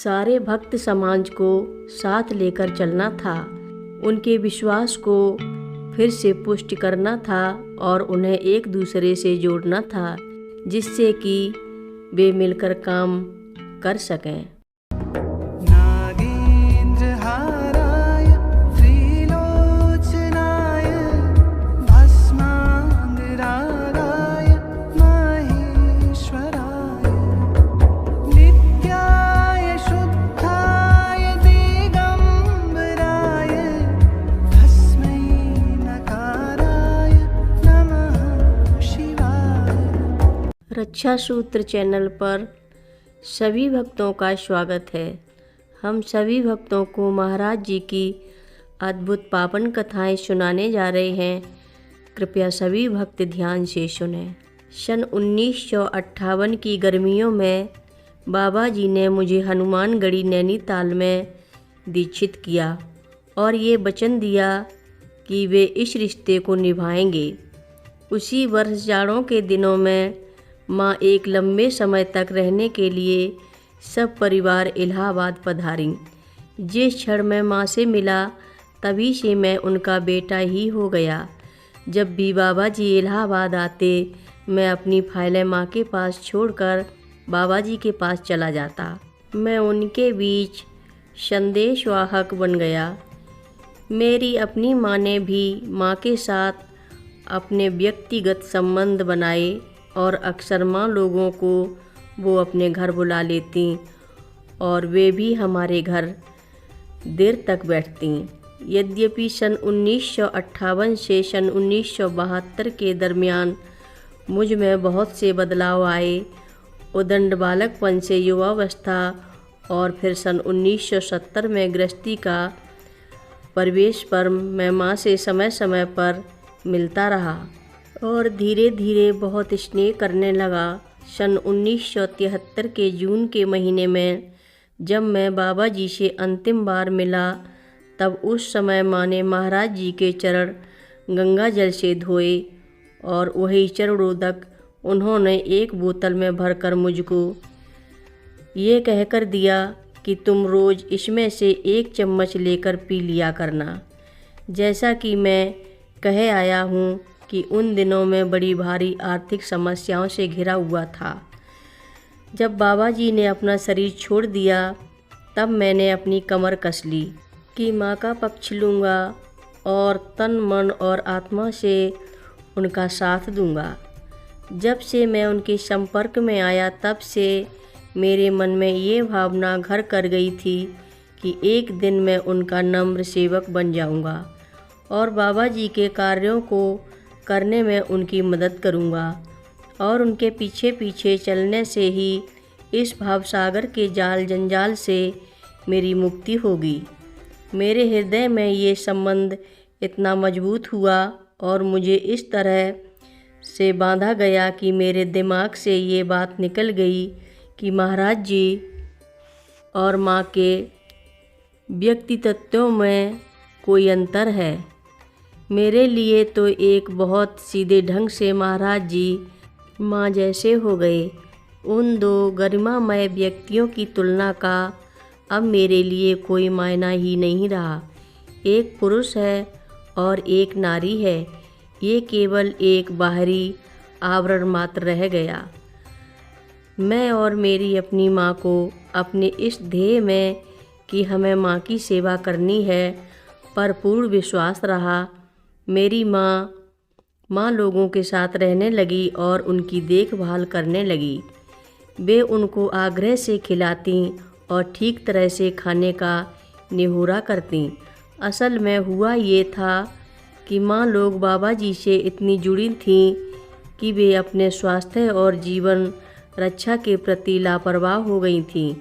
सारे भक्त समाज को साथ लेकर चलना था, उनके विश्वास को फिर से पुष्ट करना था और उन्हें एक दूसरे से जोड़ना था, जिससे कि वे मिलकर काम कर सकें। रक्षा सूत्र चैनल पर सभी भक्तों का स्वागत है। हम सभी भक्तों को महाराज जी की अद्भुत पावन कथाएं सुनाने जा रहे हैं। कृपया सभी भक्त ध्यान से सुनें। सन 1958 की गर्मियों में बाबा जी ने मुझे हनुमानगढ़ी नैनीताल में दीक्षित किया और ये वचन दिया कि वे इस रिश्ते को निभाएंगे। उसी वर्ष जाड़ों के दिनों में माँ एक लंबे समय तक रहने के लिए सब परिवार इलाहाबाद पधारी। जिस क्षण मैं माँ से मिला तभी से मैं उनका बेटा ही हो गया। जब भी बाबा जी इलाहाबाद आते मैं अपनी फाइलें माँ के पास छोड़कर बाबा जी के पास चला जाता। मैं उनके बीच संदेशवाहक बन गया। मेरी अपनी माँ ने भी माँ के साथ अपने व्यक्तिगत संबंध बनाए और अक्सर माँ लोगों को वो अपने घर बुला लेती और वे भी हमारे घर देर तक बैठती। यद्यपि सन 1958 से सन 1972 के दरमियान मुझ में बहुत से बदलाव आए। उदंड बालकपन से युवावस्था और फिर सन 1970 में गृहस्थी का परिवेश पर मैं माँ से समय समय पर मिलता रहा और धीरे धीरे बहुत स्नेह करने लगा। सन 1973 के जून के महीने में जब मैं बाबा जी से अंतिम बार मिला तब उस समय माँ ने महाराज जी के चरण गंगा जल से धोए और वही चरणोदक उन्होंने एक बोतल में भरकर मुझको ये कहकर दिया कि तुम रोज़ इसमें से एक चम्मच लेकर पी लिया करना। जैसा कि मैं कहे आया हूँ कि उन दिनों में बड़ी भारी आर्थिक समस्याओं से घिरा हुआ था। जब बाबा जी ने अपना शरीर छोड़ दिया तब मैंने अपनी कमर कस ली कि माँ का पक्ष लूँगा और तन मन और आत्मा से उनका साथ दूँगा। जब से मैं उनके संपर्क में आया तब से मेरे मन में ये भावना घर कर गई थी कि एक दिन मैं उनका नम्र सेवक बन जाऊँगा और बाबा जी के कार्यों को करने में उनकी मदद करूँगा और उनके पीछे पीछे चलने से ही इस भावसागर के जाल जंजाल से मेरी मुक्ति होगी। मेरे हृदय में ये संबंध इतना मजबूत हुआ और मुझे इस तरह से बांधा गया कि मेरे दिमाग से ये बात निकल गई कि महाराज जी और माँ के व्यक्तित्वों में कोई अंतर है। मेरे लिए तो एक बहुत सीधे ढंग से महाराज जी माँ जैसे हो गए। उन दो गरिमामय व्यक्तियों की तुलना का अब मेरे लिए कोई मायना ही नहीं रहा। एक पुरुष है और एक नारी है, ये केवल एक बाहरी आवरण मात्र रह गया। मैं और मेरी अपनी माँ को अपने इस ध्येय में कि हमें माँ की सेवा करनी है पर पूर्ण विश्वास रहा। मेरी माँ लोगों के साथ रहने लगी और उनकी देखभाल करने लगी। वे उनको आग्रह से खिलाती और ठीक तरह से खाने का निहोरा करती। असल में हुआ ये था कि माँ लोग बाबा जी से इतनी जुड़ी थीं कि वे अपने स्वास्थ्य और जीवन रक्षा के प्रति लापरवाह हो गई थीं।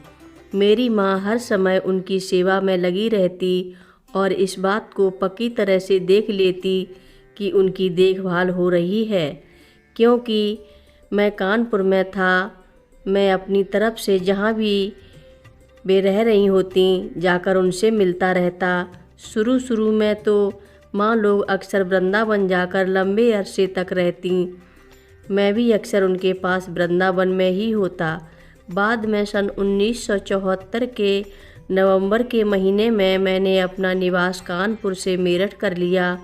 मेरी माँ हर समय उनकी सेवा में लगी रहती और इस बात को पक्की तरह से देख लेती कि उनकी देखभाल हो रही है। क्योंकि मैं कानपुर में था, मैं अपनी तरफ से जहाँ भी वे रह रही होती जाकर उनसे मिलता रहता। शुरू में तो माँ लोग अक्सर वृंदावन जाकर लंबे अरसे तक रहती। मैं भी अक्सर उनके पास वृंदावन में ही होता। बाद में सन 1974 के नवंबर के महीने में मैंने अपना निवास कानपुर से मेरठ कर लिया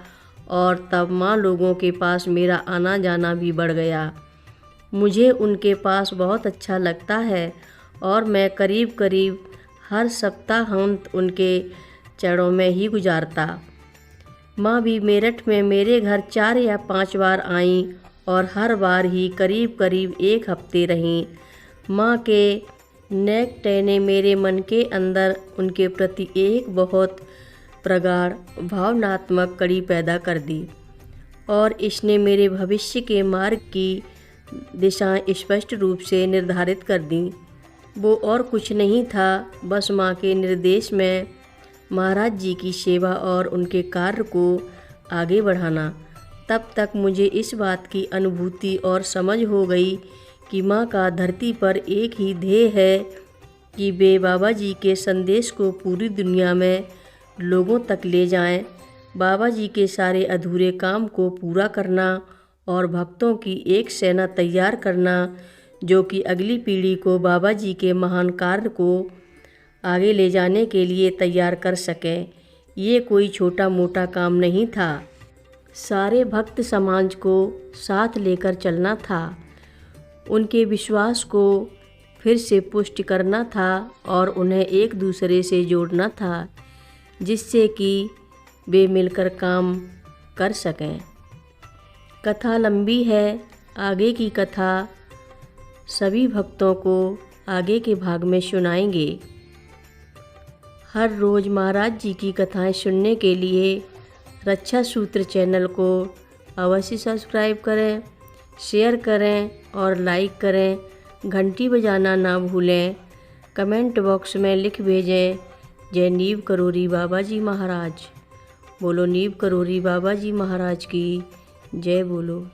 और तब माँ लोगों के पास मेरा आना जाना भी बढ़ गया। मुझे उनके पास बहुत अच्छा लगता है और मैं करीब करीब हर सप्ताहांत उनके चरणों में ही गुजारता। माँ भी मेरठ में मेरे घर 4 या 5 बार आईं और हर बार ही करीब करीब 1 हफ्ते रहीं। माँ के नेक ने मेरे मन के अंदर उनके प्रति एक बहुत प्रगाढ़ भावनात्मक कड़ी पैदा कर दी और इसने मेरे भविष्य के मार्ग की दिशाएं स्पष्ट रूप से निर्धारित कर दी। वो और कुछ नहीं था, बस माँ के निर्देश में महाराज जी की सेवा और उनके कार्य को आगे बढ़ाना। तब तक मुझे इस बात की अनुभूति और समझ हो गई कि माँ का धरती पर एक ही ध्येय है कि वे बाबा जी के संदेश को पूरी दुनिया में लोगों तक ले जाएं, बाबा जी के सारे अधूरे काम को पूरा करना और भक्तों की एक सेना तैयार करना जो कि अगली पीढ़ी को बाबा जी के महान कार्य को आगे ले जाने के लिए तैयार कर सके। ये कोई छोटा मोटा काम नहीं था, सारे भक्त समाज को साथ लेकर चलना था, उनके विश्वास को फिर से पुष्ट करना था और उन्हें एक दूसरे से जोड़ना था जिससे कि वे मिलकर काम कर सकें। कथा लंबी है, आगे की कथा सभी भक्तों को आगे के भाग में सुनाएंगे। हर रोज़ महाराज जी की कथाएं सुनने के लिए रक्षा सूत्र चैनल को अवश्य सब्सक्राइब करें, शेयर करें और लाइक करें। घंटी बजाना ना भूलें। कमेंट बॉक्स में लिख भेजें, जय नीव करोरी बाबा जी महाराज। बोलो नीव करोरी बाबा जी महाराज की जय बोलो।